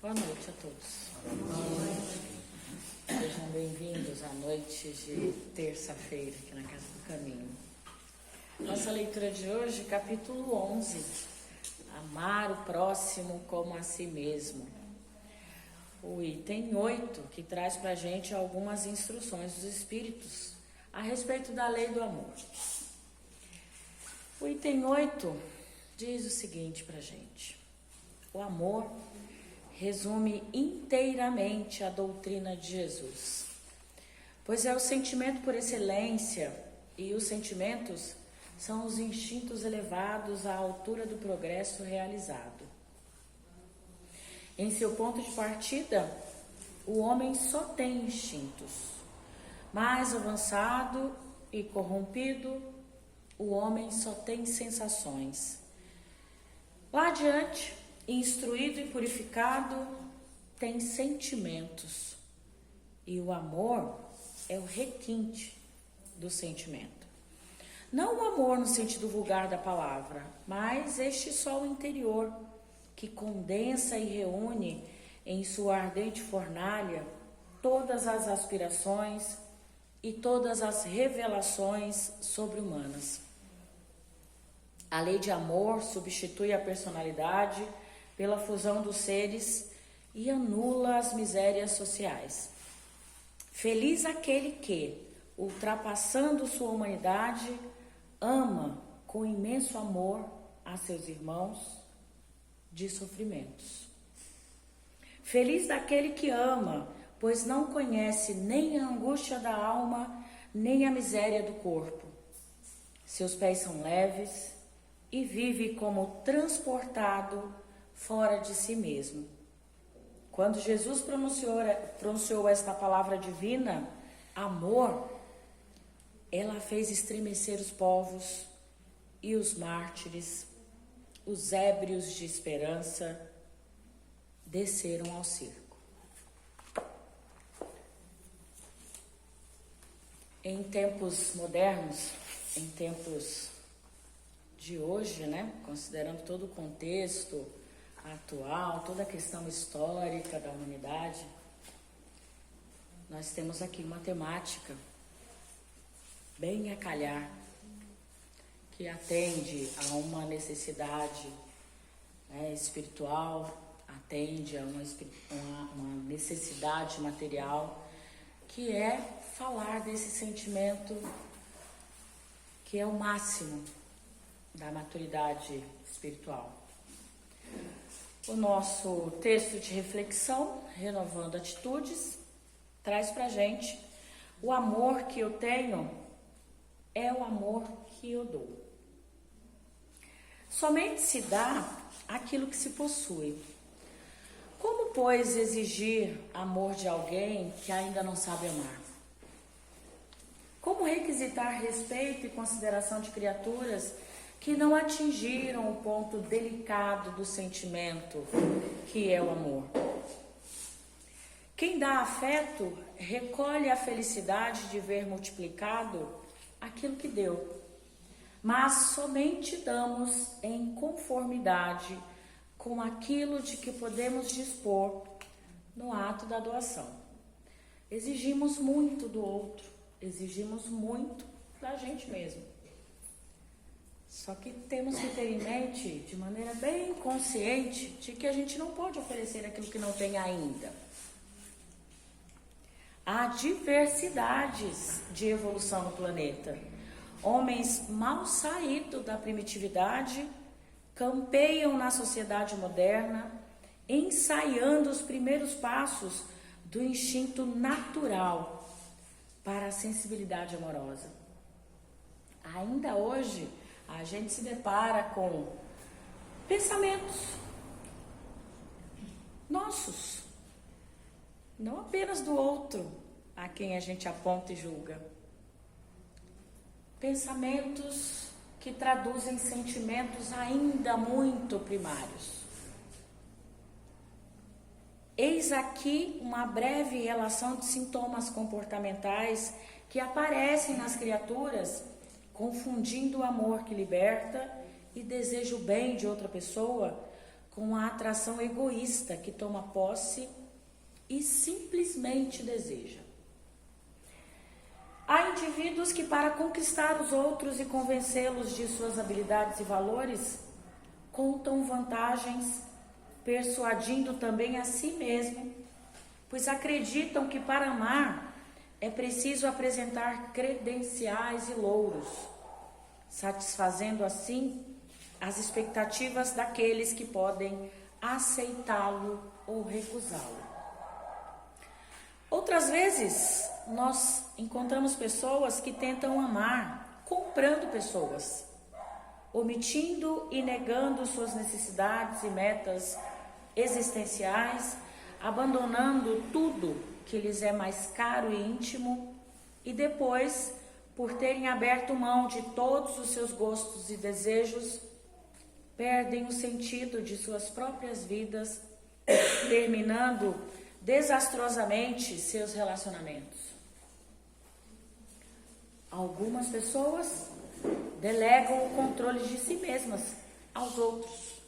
Boa noite a todos. Sejam bem-vindos à noite de terça-feira aqui na Casa do Caminho. Nossa leitura de hoje, capítulo 11. Amar o próximo como a si mesmo. O item 8, que traz para a gente algumas instruções dos Espíritos a respeito da lei do amor. O item 8 diz o seguinte para a gente: o amor resume inteiramente a doutrina de Jesus, pois é o sentimento por excelência, e os sentimentos são os instintos elevados à altura do progresso realizado. Em seu ponto de partida, o homem só tem instintos. Mais avançado e corrompido, o homem só tem sensações. Lá adiante, instruído e purificado, tem sentimentos. E o amor é o requinte do sentimento. Não o amor no sentido vulgar da palavra, mas este sol interior, que condensa e reúne em sua ardente fornalha todas as aspirações e todas as revelações sobre-humanas. A lei de amor substitui a personalidade pela fusão dos seres e anula as misérias sociais. Feliz aquele que, ultrapassando sua humanidade, ama com imenso amor a seus irmãos de sofrimentos. Feliz daquele que ama, pois não conhece nem a angústia da alma, nem a miséria do corpo. Seus pés são leves e vive como transportado fora de si mesmo. Quando Jesus pronunciou esta palavra divina, amor, ela fez estremecer os povos e os mártires, os ébrios de esperança, desceram ao circo. Em tempos modernos, em tempos de hoje, considerando todo o contexto atual, toda a questão histórica da humanidade, nós temos aqui uma temática bem a calhar, que atende a uma necessidade espiritual, atende a uma necessidade material, que é falar desse sentimento que é o máximo da maturidade espiritual. O nosso texto de reflexão, Renovando Atitudes, traz pra gente: o amor que eu tenho é o amor que eu dou. Somente se dá aquilo que se possui. Como, pois, exigir amor de alguém que ainda não sabe amar? Como requisitar respeito e consideração de criaturas que não atingiram o ponto delicado do sentimento, que é o amor? Quem dá afeto recolhe a felicidade de ver multiplicado aquilo que deu, mas somente damos em conformidade com aquilo de que podemos dispor no ato da doação. Exigimos muito do outro, exigimos muito da gente mesmo. Só que temos que ter em mente, de maneira bem consciente, de que a gente não pode oferecer aquilo que não tem ainda. Há diversidades de evolução no planeta. Homens mal saídos da primitividade campeiam na sociedade moderna, ensaiando os primeiros passos do instinto natural para a sensibilidade amorosa. Ainda hoje, a gente se depara com pensamentos nossos, não apenas do outro a quem a gente aponta e julga. Pensamentos que traduzem sentimentos ainda muito primários. Eis aqui uma breve relação de sintomas comportamentais que aparecem nas criaturas, confundindo o amor que liberta e deseja o bem de outra pessoa com a atração egoísta que toma posse e simplesmente deseja. Há indivíduos que, para conquistar os outros e convencê-los de suas habilidades e valores, contam vantagens, persuadindo também a si mesmo, pois acreditam que para amar é preciso apresentar credenciais e louros, satisfazendo assim as expectativas daqueles que podem aceitá-lo ou recusá-lo. Outras vezes, nós encontramos pessoas que tentam amar comprando pessoas, omitindo e negando suas necessidades e metas existenciais, abandonando tudo que lhes é mais caro e íntimo, e depois, por terem aberto mão de todos os seus gostos e desejos, perdem o sentido de suas próprias vidas, terminando desastrosamente seus relacionamentos. Algumas pessoas delegam o controle de si mesmas aos outros,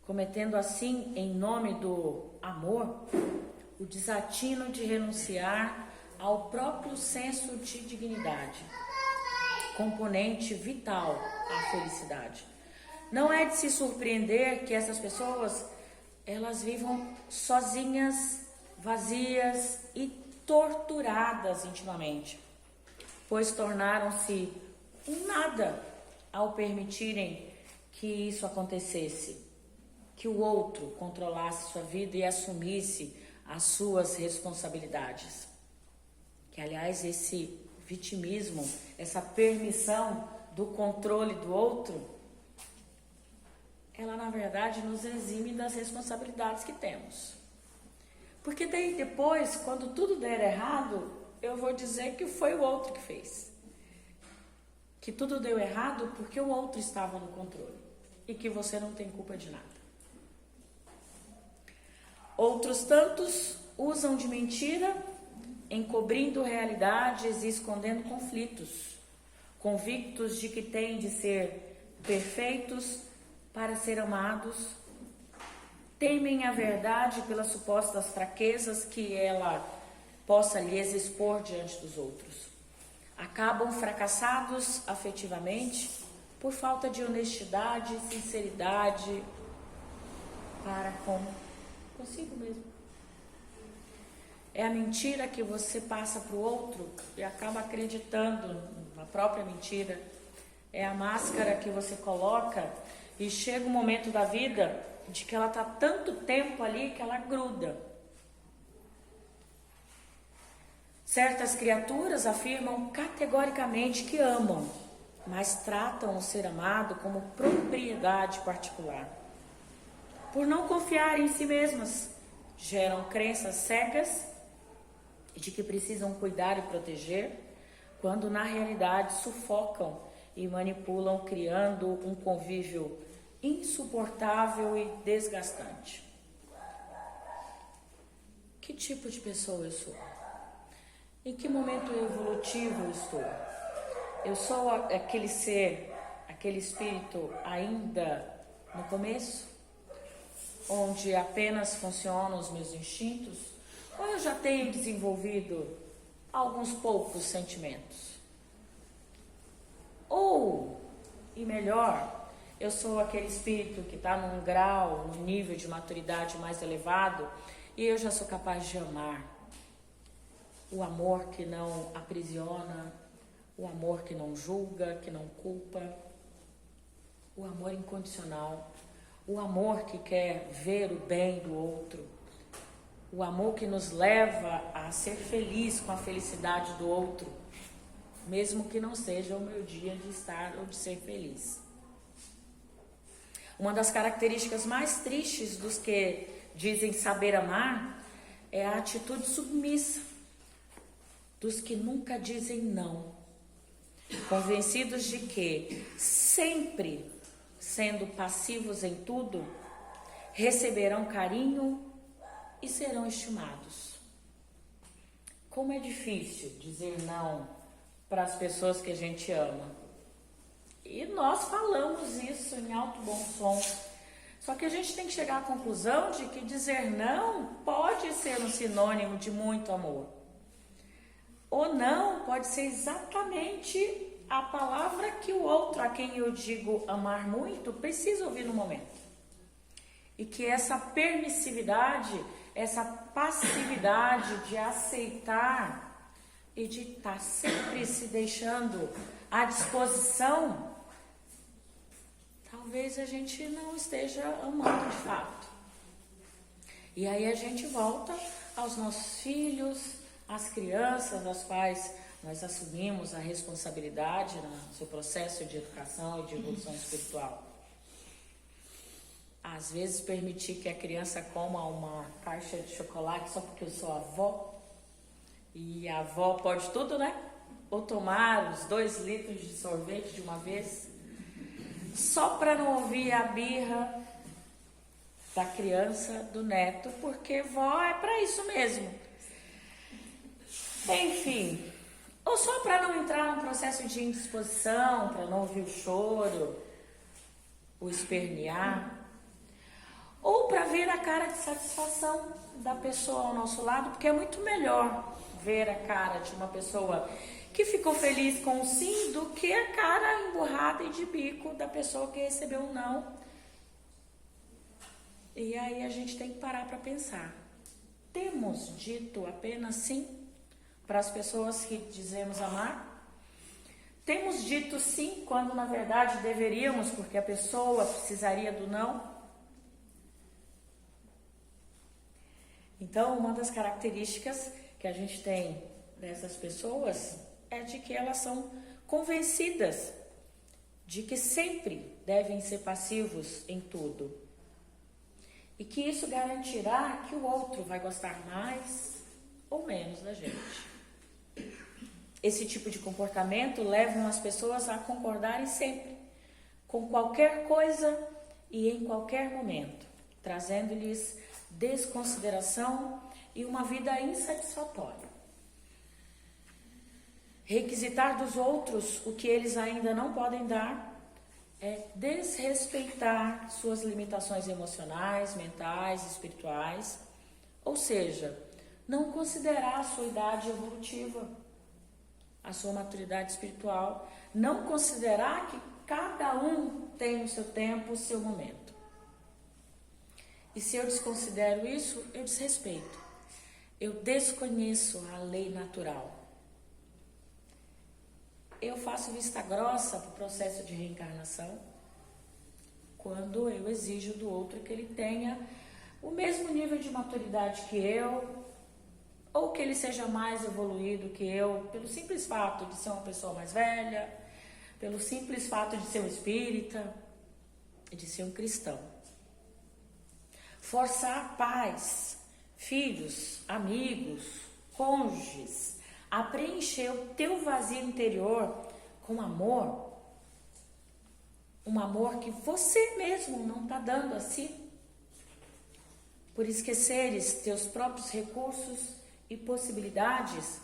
cometendo assim, em nome do amor, o desatino de renunciar ao próprio senso de dignidade, componente vital à felicidade. Não é de se surpreender que essas pessoas, elas vivam sozinhas, vazias e torturadas intimamente, pois tornaram-se um nada ao permitirem que isso acontecesse, que o outro controlasse sua vida e assumisse as suas responsabilidades. Que, aliás, esse vitimismo, essa permissão do controle do outro, ela na verdade nos exime das responsabilidades que temos. Porque daí depois, quando tudo der errado, eu vou dizer que foi o outro que fez. Que tudo deu errado porque o outro estava no controle e que você não tem culpa de nada. Outros tantos usam de mentira, encobrindo realidades e escondendo conflitos, convictos de que têm de ser perfeitos para ser amados, temem a verdade pelas supostas fraquezas que ela possa lhes expor diante dos outros. Acabam fracassados afetivamente por falta de honestidade e sinceridade para consigo mesmo. É a mentira que você passa para o outro e acaba acreditando na própria mentira. É a máscara que você coloca e chega um momento da vida de que ela está tanto tempo ali que ela gruda. Certas criaturas afirmam categoricamente que amam, mas tratam o ser amado como propriedade particular. Por não confiar em si mesmas, geram crenças cegas de que precisam cuidar e proteger, quando na realidade sufocam e manipulam, criando um convívio insuportável e desgastante. Que tipo de pessoa eu sou? Em que momento evolutivo eu estou? Eu sou aquele ser, aquele espírito ainda no começo, onde apenas funcionam os meus instintos, ou eu já tenho desenvolvido alguns poucos sentimentos? Ou, e melhor, eu sou aquele espírito que está num grau, num nível de maturidade mais elevado e eu já sou capaz de amar. O amor que não aprisiona, o amor que não julga, que não culpa, o amor incondicional, o amor que quer ver o bem do outro, o amor que nos leva a ser feliz com a felicidade do outro, mesmo que não seja o meu dia de estar ou de ser feliz. Uma das características mais tristes dos que dizem saber amar é a atitude submissa, dos que nunca dizem não, convencidos de que, sempre sendo passivos em tudo, receberão carinho e serão estimados. Como é difícil dizer não para as pessoas que a gente ama. E nós falamos isso em alto bom som, Só que a gente tem que chegar à conclusão de que dizer não pode ser um sinônimo de muito amor. Ou não pode ser exatamente a palavra que o outro, a quem eu digo amar muito, precisa ouvir no momento. E que essa permissividade, essa passividade de aceitar e de estar sempre se deixando à disposição, talvez a gente não esteja amando de fato. E aí a gente volta aos nossos filhos, às crianças, às quais nós assumimos a responsabilidade no seu processo de educação e de evolução espiritual. Às vezes permitir que a criança coma uma caixa de chocolate só porque eu sou avó, e a avó pode tudo, né? Ou tomar os 2 litros de sorvete de uma vez, só para não ouvir a birra da criança, do neto, porque vó é para isso mesmo. Enfim, ou só para não entrar num processo de indisposição, para não ouvir o choro, o espernear, ou para ver a cara de satisfação da pessoa ao nosso lado, porque é muito melhor ver a cara de uma pessoa que ficou feliz com o sim do que a cara emburrada e de bico da pessoa que recebeu um não. E aí a gente tem que parar para pensar. Temos dito apenas sim para as pessoas que dizemos amar? Temos dito sim quando na verdade deveríamos, porque a pessoa precisaria do não? Então, uma das características que a gente tem dessas pessoas é de que elas são convencidas de que sempre devem ser passivos em tudo. E que isso garantirá que o outro vai gostar mais ou menos da gente. Esse tipo de comportamento leva as pessoas a concordarem sempre, com qualquer coisa e em qualquer momento, trazendo-lhes desconsideração e uma vida insatisfatória. Requisitar dos outros o que eles ainda não podem dar é desrespeitar suas limitações emocionais, mentais, espirituais, ou seja, não considerar a sua idade evolutiva, a sua maturidade espiritual, não considerar que cada um tem o seu tempo, o seu momento. E se eu desconsidero isso, eu desrespeito. Eu desconheço a lei natural. Eu faço vista grossa para o processo de reencarnação quando eu exijo do outro que ele tenha o mesmo nível de maturidade que eu, ou que ele seja mais evoluído que eu, pelo simples fato de ser uma pessoa mais velha, pelo simples fato de ser um espírita, de ser um cristão. Forçar pais, filhos, amigos, cônjuges a preencher o teu vazio interior com amor, um amor que você mesmo não está dando a si, por esqueceres teus próprios recursos e possibilidades,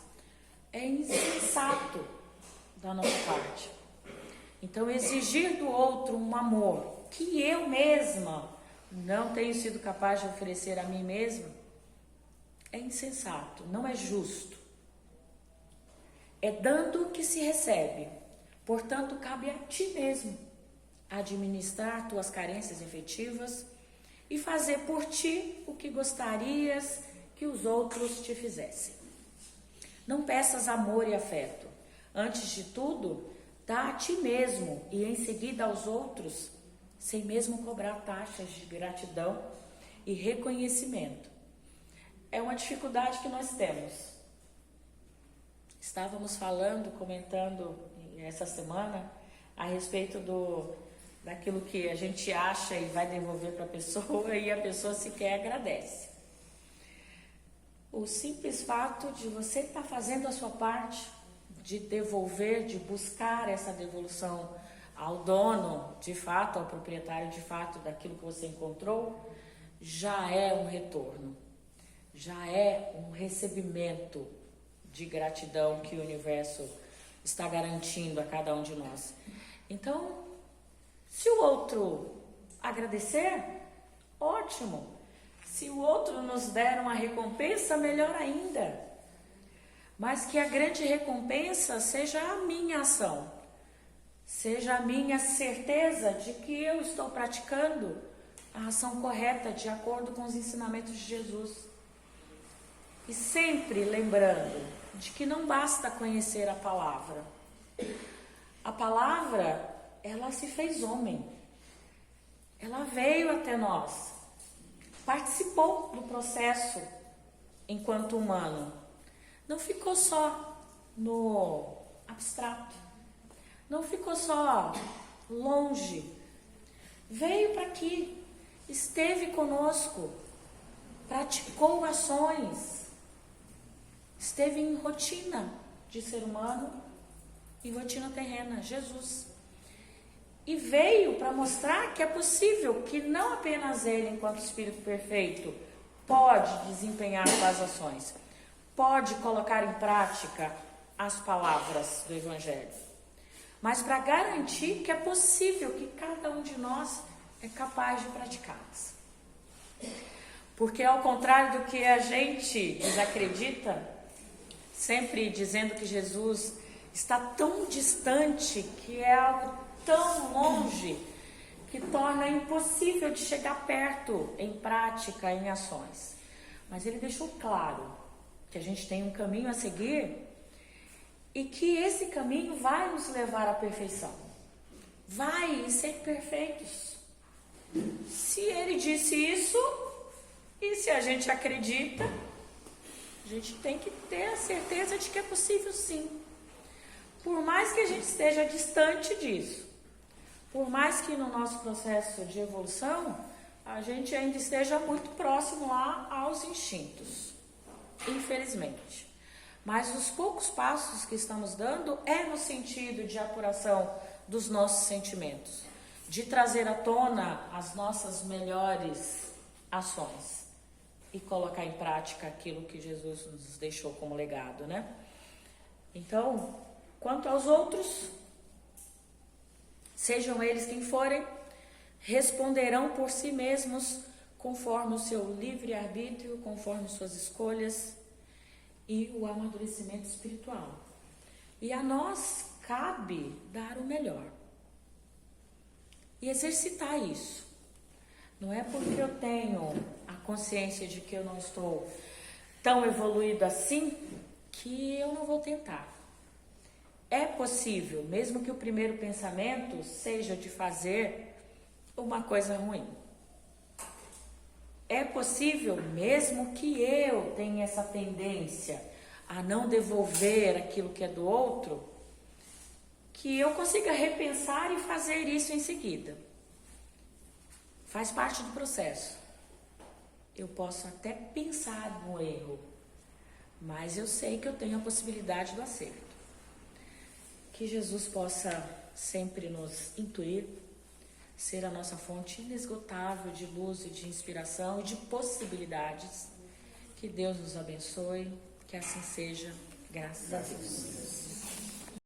é insensato da nossa parte. Então, exigir do outro um amor que eu mesma não tenho sido capaz de oferecer a mim mesma é insensato, não é justo. É dando que se recebe. Portanto, cabe a ti mesmo administrar tuas carências efetivas e fazer por ti o que gostarias que os outros te fizessem. Não peças amor e afeto. Antes de tudo, dá a ti mesmo e em seguida aos outros, sem mesmo cobrar taxas de gratidão e reconhecimento. É uma dificuldade que nós temos. Estávamos comentando essa semana a respeito daquilo que a gente acha e vai devolver para a pessoa e a pessoa sequer agradece. O simples fato de você estar fazendo a sua parte, de devolver, de buscar essa devolução ao dono, de fato, ao proprietário de fato daquilo que você encontrou, já é um retorno, já é um recebimento de gratidão que o universo está garantindo a cada um de nós. Então, se o outro agradecer, ótimo. Se o outro nos der uma recompensa, melhor ainda. Mas que a grande recompensa seja a minha ação, seja a minha certeza de que eu estou praticando a ação correta de acordo com os ensinamentos de Jesus. E sempre lembrando de que não basta conhecer a palavra. A palavra, ela se fez homem. Ela veio até nós, participou do processo enquanto humano. Não ficou só no abstrato, não ficou só longe. Veio para aqui, esteve conosco, praticou ações, esteve em rotina de ser humano, em rotina terrena, Jesus. E veio para mostrar que é possível que não apenas ele, enquanto Espírito perfeito, pode desempenhar suas ações, pode colocar em prática as palavras do Evangelho, mas para garantir que é possível que cada um de nós é capaz de praticá-las. Porque ao contrário do que a gente desacredita, sempre dizendo que Jesus está tão distante, que é algo tão longe, que torna impossível de chegar perto em prática, em ações. Mas ele deixou claro que a gente tem um caminho a seguir e que esse caminho vai nos levar à perfeição. Vai ser perfeitos. Se ele disse isso, e se a gente acredita, a gente tem que ter a certeza de que é possível sim. Por mais que a gente esteja distante disso, por mais que no nosso processo de evolução, a gente ainda esteja muito próximo lá aos instintos, infelizmente. Mas os poucos passos que estamos dando é no sentido de apuração dos nossos sentimentos, de trazer à tona as nossas melhores ações e colocar em prática aquilo que Jesus nos deixou como legado, né? Então, quanto aos outros, sejam eles quem forem, responderão por si mesmos conforme o seu livre-arbítrio, conforme suas escolhas e o amadurecimento espiritual. E a nós cabe dar o melhor e exercitar isso. Não é porque eu tenho a consciência de que eu não estou tão evoluído assim que eu não vou tentar. É possível, mesmo que o primeiro pensamento seja de fazer uma coisa ruim. É possível, mesmo que eu tenha essa tendência a não devolver aquilo que é do outro, que eu consiga repensar e fazer isso em seguida. Faz parte do processo. Eu posso até pensar no erro, mas eu sei que eu tenho a possibilidade do acerto. Que Jesus possa sempre nos intuir, ser a nossa fonte inesgotável de luz e de inspiração e de possibilidades. Que Deus nos abençoe, que assim seja, graças a Deus.